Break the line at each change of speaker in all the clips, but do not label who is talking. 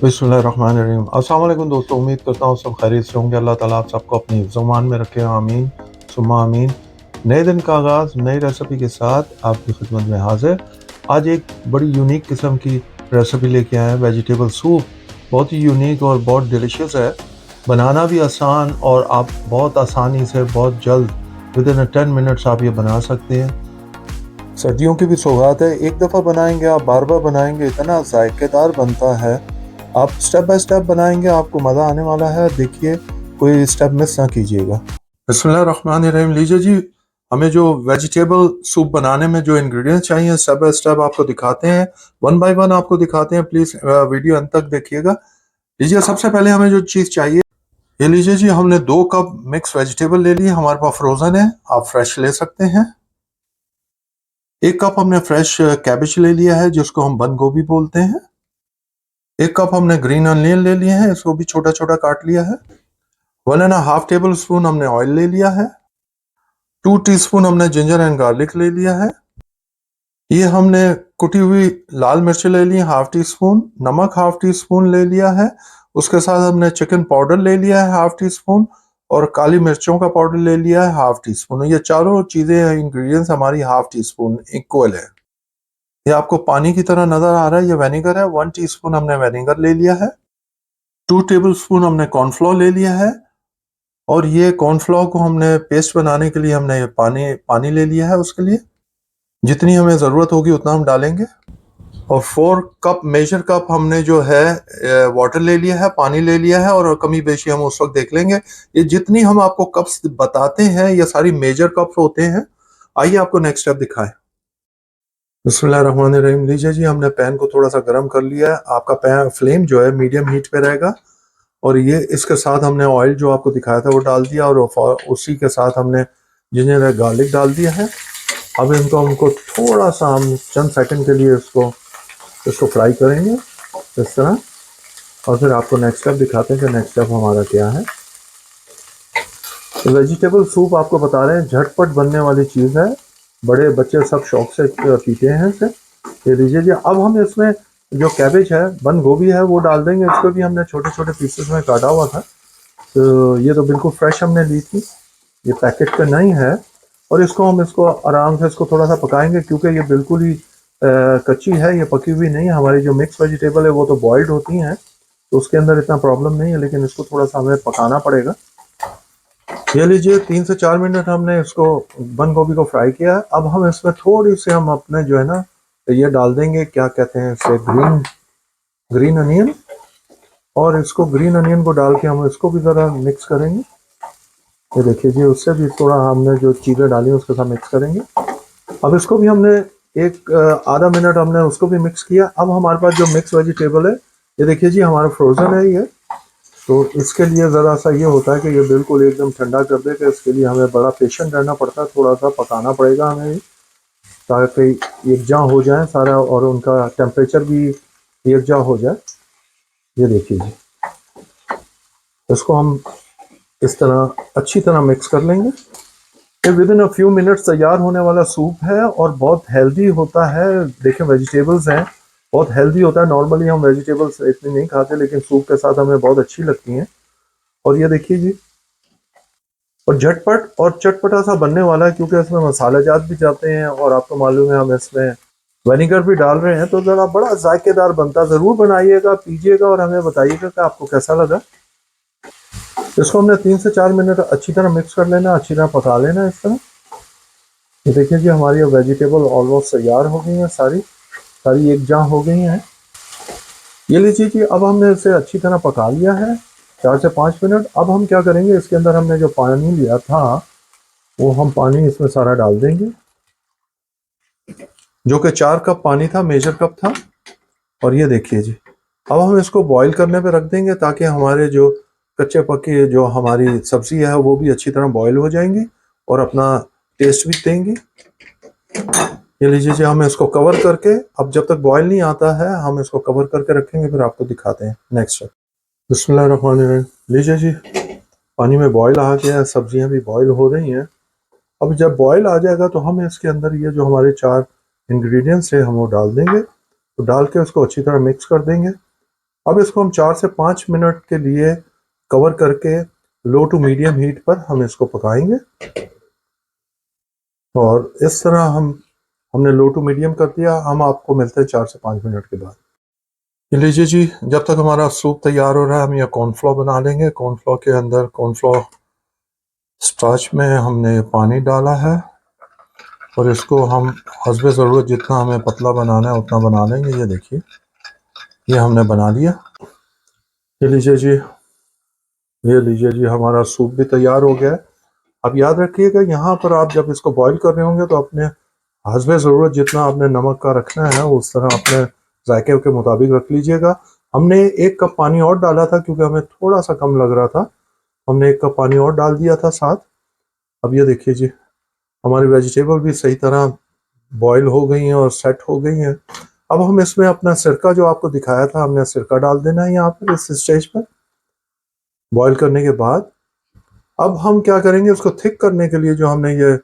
बिस्मिल्लाहिर्रहमानिर्रहीम। अस्सलाम वालेकुम दोस्तों, उम्मीद करता हूँ सब खैरियत से होंगे। अल्लाह ताला आप सबको अपनी ज़ुबान में रखे, आमीन सुम्मा आमीन। नए दिन का आगाज़ नई रेसिपी के साथ आपकी खिदमत में हाजिर। आज एक बड़ी यूनिक किस्म की रेसिपी लेके आए हैं, वेजिटेबल सूप। बहुत ही यूनिक और बहुत डिलीशियस है, बनाना भी आसान और आप बहुत आसानी से बहुत जल्द विदिन 10 मिनट्स आप ये बना सकते हैं। सर्दियों की भी सौगात है, एक दफ़ा बनाएंगे आप बार बार बनाएंगे, इतना जायकेदार बनता है। आप स्टेप बाय स्टेप बनाएंगे, आपको मज़ा आने वाला है। देखिए, कोई स्टेप मिस ना कीजिएगा। बिस्मिल्लाहिर्रहमानिर्रहीम। लीजिए जी, हमें जो वेजिटेबल सूप बनाने में जो इंग्रेडिएंट्स चाहिए स्टेप बाय स्टेप आपको दिखाते हैं, वन बाय वन आपको दिखाते हैं। प्लीज़ वीडियो अंत तक देखिएगा। लीजिए, सबसे पहले हमें जो चीज़ चाहिए, ये लीजिए जी, हमने 2 कप मिक्स वेजिटेबल ले लिए। हमारे पास फ्रोज़न है, आप फ्रेश ले सकते हैं। 1 कप हमने फ्रेश कैबेज ले लिया है, जिसको हम बंद गोभी बोलते हैं। 1 कप हमने ग्रीन अनियन ले लिए हैं, इसको भी छोटा छोटा काट लिया है। 1.5 टेबल स्पून हमने ऑयल ले लिया है। 2 टीस्पून हमने जिंजर एंड गार्लिक ले लिया है। ये हमने कुटी हुई लाल मिर्च ले ली, ½ टी स्पून। नमक ½ टी स्पून ले लिया है। उसके साथ हमने चिकन पाउडर ले लिया है ½ टी स्पून, और काली मिर्चों का पाउडर ले लिया है ½ टी स्पून। ये चारों चीजें इंग्रेडिएंट्स हमारी ½ टी स्पून इक्वल है। ये आपको पानी की तरह नजर आ रहा है, ये वेनेगर है। 1 टीस्पून हमने वेनेगर ले लिया है। 2 टेबल स्पून हमने कॉर्नफ्लोर ले लिया है, और ये कॉर्नफ्लोर को हमने पेस्ट बनाने के लिए हमने पानी पानी ले लिया है। उसके लिए जितनी हमें ज़रूरत होगी उतना हम डालेंगे। और 4 कप मेजर कप हमने जो है वाटर ले लिया है, पानी ले लिया है, और कमी बेशी हम उस वक्त देख लेंगे। ये जितनी हम आपको कप्स बताते हैं ये सारी मेजर कप्स होते हैं। आइए आपको नेक्स्ट स्टेप दिखाएं। बिस्मिल्लाहिर्रहमानिर्रहीम। लीजिए जी, हमने पैन को थोड़ा सा गर्म कर लिया है। आपका पैन फ्लेम जो है मीडियम हीट पे रहेगा। और ये इसके साथ हमने ऑयल जो आपको दिखाया था वो डाल दिया, और उसी के साथ हमने जिंजर गार्लिक डाल दिया है। अब हमको थोड़ा सा हम चंद सेकंड के लिए इसको फ्राई करेंगे इस तरह। और फिर आपको नेक्स्ट स्टेप दिखाते हैं कि नेक्स्ट स्टेप हमारा क्या है। तो वेजिटेबल सूप आपको बता रहे हैं, झटपट बनने वाली चीज़ है। बड़े बच्चे सब शौक से पीते हैं इसे। ये लीजिए जी, अब हम इसमें जो कैबेज है, बंद गोभी है, वो डाल देंगे। इसको भी हमने छोटे छोटे पीसेस में काटा हुआ था। तो ये तो बिल्कुल फ्रेश हमने ली थी, ये पैकेट का नहीं है। और इसको आराम से इसको थोड़ा सा पकाएंगे, क्योंकि ये बिल्कुल ही कच्ची है, ये पकी हुई नहीं है। हमारी जो मिक्स वेजिटेबल है वो तो बॉइल्ड होती हैं, तो उसके अंदर इतना प्रॉब्लम नहीं है, लेकिन इसको थोड़ा सा हमें पकाना पड़ेगा। ये लीजिए, 3 से 4 मिनट हमने इसको बंद गोभी को फ्राई किया। अब हम इसमें थोड़ी सी हम अपने जो है ना ये डाल देंगे, क्या कहते हैं इसे, ग्रीन ग्रीन अनियन। और इसको ग्रीन अनियन को डाल के हम इसको भी ज़रा मिक्स करेंगे। ये देखिए जी, उससे भी थोड़ा हमने जो चीज़ें डाली उसके साथ मिक्स करेंगे। अब इसको भी हमने एक आधा मिनट हमने उसको भी मिक्स किया। अब हमारे पास जो मिक्स वेजिटेबल है, ये देखिए जी, हमारा फ्रोज़न है ये। तो इसके लिए ज़रा सा ये होता है कि ये बिल्कुल एकदम ठंडा कर दे, कि इसके लिए हमें बड़ा पेशेंट रहना पड़ता है, थोड़ा सा पकाना पड़ेगा हमें, ताकि यकजा हो जाए सारा, और उनका टेम्परेचर भी यकजा हो जाए। ये देखिए जी, इसको हम इस तरह अच्छी तरह मिक्स कर लेंगे। ये विदिन अ फ्यू मिनट्स तैयार होने वाला सूप है, और बहुत हेल्दी होता है। देखें, वेजिटेबल्स हैं, बहुत हेल्दी होता है। नॉर्मली हम वेजिटेबल्स इतनी नहीं खाते, लेकिन सूप के साथ हमें बहुत अच्छी लगती हैं। और ये देखिए जी, और झटपट और चटपटा सा बनने वाला है, क्योंकि इसमें मसाले जात भी जाते हैं, और आपको मालूम है हम इसमें विनेगर भी डाल रहे हैं, तो ज़रा बड़ा जायकेदार बनता है। ज़रूर बनाइएगा, पीजिएगा, और हमें बताइएगा कि आपको कैसा लगा। इसको हमने 3 से 4 मिनट अच्छी तरह मिक्स कर लेना, अच्छी तरह पका लेना इस तरह। ये देखिए जी, हमारी वेजिटेबल ऑलमोस्ट तैयार हो गई हैं, सारी सारी एक जहाँ हो गई हैं। ये लीजिए जी, अब हमने इसे अच्छी तरह पका लिया है 4 से 5 मिनट। अब हम क्या करेंगे, इसके अंदर हमने जो पानी लिया था वो हम पानी इसमें सारा डाल देंगे, जो कि 4 कप पानी था, मेजर कप था। और ये देखिए जी, अब हम इसको बॉईल करने पे रख देंगे, ताकि हमारे जो कच्चे पक्के जो हमारी सब्जी है वो भी अच्छी तरह बॉईल हो जाएंगी, और अपना टेस्ट भी देंगी। ये लीजिए जी, हम इसको कवर करके, अब जब तक बॉईल नहीं आता है हम इसको कवर करके रखेंगे, फिर आपको दिखाते हैं नेक्स्ट। बिस्मिल्लाहिर्रहमानिर्रहीम। लीजिए जी, पानी में बॉईल आ गया है, सब्जियां भी बॉईल हो रही हैं। अब जब बॉईल आ जाएगा तो हम इसके अंदर ये जो हमारे 4 इंग्रेडिएंट्स हैं हम वो डाल देंगे। तो डाल के उसको अच्छी तरह मिक्स कर देंगे। अब इसको हम 4 से 5 मिनट के लिए कवर करके लो टू मीडियम हीट पर हम इसको पकाएंगे। और इस तरह हमने लो टू मीडियम कर दिया। हम आपको मिलते हैं 4 से 5 मिनट के बाद। ये लीजिए जी, जब तक हमारा सूप तैयार हो रहा है हम ये कॉर्नफ्लोर बना लेंगे। कॉर्नफ्लोर के अंदर कॉर्नफ्लोर स्टार्च में हमने पानी डाला है और इसको हम हस्बे ज़रूरत जितना हमें पतला बनाना है उतना बना लेंगे। ये देखिए, ये हमने बना लिया। ये लीजिए जी, हमारा सूप भी तैयार हो गया है। अब याद रखिएगा, यहाँ पर आप जब इसको बॉईल कर रहे होंगे तो अपने हस्बे ज़रूरत जितना आपने नमक का रखना है उस तरह अपने जायके के मुताबिक रख लीजिएगा। हमने 1 कप पानी और डाला था क्योंकि हमें थोड़ा सा कम लग रहा था। हमने 1 कप पानी और डाल दिया था साथ। अब ये देखिए जी, हमारी वेजिटेबल भी सही तरह बॉईल हो गई हैं और सेट हो गई हैं। अब हम इसमें अपना सिरका जो आपको दिखाया था, हमने सिरका डाल देना है यहाँ पर इस स्टेज पर बॉईल करने के बाद। अब हम क्या करेंगे, उसको थिक करने के लिए जो हमने ये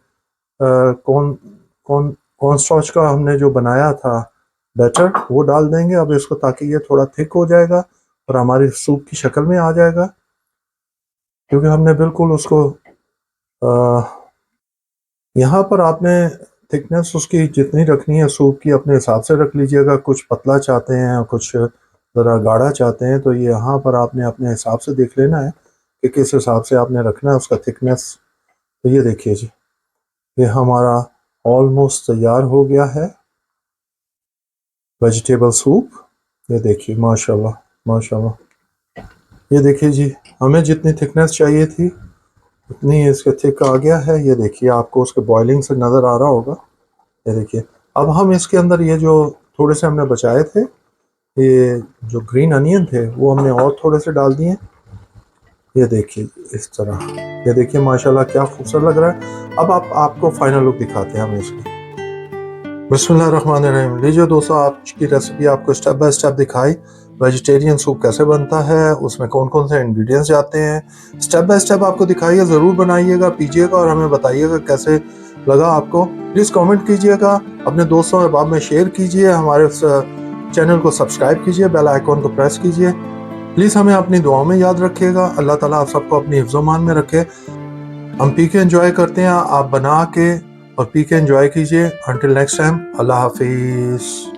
कॉर्न स्टार्च का हमने जो बनाया था बैटर वो डाल देंगे अब इसको, ताकि ये थोड़ा थिक हो जाएगा और हमारी सूप की शक्ल में आ जाएगा। क्योंकि हमने बिल्कुल उसको यहाँ पर आपने थिकनेस उसकी जितनी रखनी है सूप की अपने हिसाब से रख लीजिएगा। कुछ पतला चाहते हैं, कुछ ज़रा गाढ़ा चाहते हैं, तो ये यहाँ पर आपने अपने हिसाब से देख लेना है कि किस हिसाब से आपने रखना है उसका थिकनेस। तो ये देखिए जी, ये हमारा ऑलमोस्ट तैयार हो गया है वेजिटेबल सूप। ये देखिए, माशाल्लाह माशाल्लाह। ये देखिए जी, हमें जितनी थिकनेस चाहिए थी उतनी इसका थिक आ गया है। ये देखिए, आपको उसके बॉइलिंग से नज़र आ रहा होगा। ये देखिए, अब हम इसके अंदर ये जो थोड़े से हमने बचाए थे, ये जो ग्रीन अनियन थे वो हमने और थोड़े से डाल दिए। ये देखिए इस तरह, ये देखिए माशाल्लाह क्या खूबसूरत लग रहा है। अब आपको फाइनल लुक दिखाते हैं हम इसकी। बिस्मिल्लाहिर्रहमानिर्रहीम। लीजिए दोस्तों, आज की रेसिपी आपको स्टेप बाय स्टेप दिखाई वेजिटेरियन सूप कैसे बनता है, उसमें कौन कौन से इंग्रेडिएंट्स जाते हैं, स्टेप बाय स्टेप आपको दिखाइए। ज़रूर बनाइएगा, पीजिएगा और हमें बताइएगा कैसे लगा आपको। प्लीज़ कमेंट कीजिएगा, अपने दोस्तों और अहबाब में शेयर कीजिए, हमारे चैनल को सब्सक्राइब कीजिए, बेल आइकॉन को प्रेस कीजिए। प्लीज़ हमें अपनी दुआओं में याद रखिएगा। अल्लाह ताला आप सबको अपनी हिफ्ज़-ओ-मान में रखे। हम पी के एंजॉय करते हैं, आप बना के और पी के एंजॉय कीजिए। अंटिल नेक्स्ट टाइम, अल्लाह हाफिज़।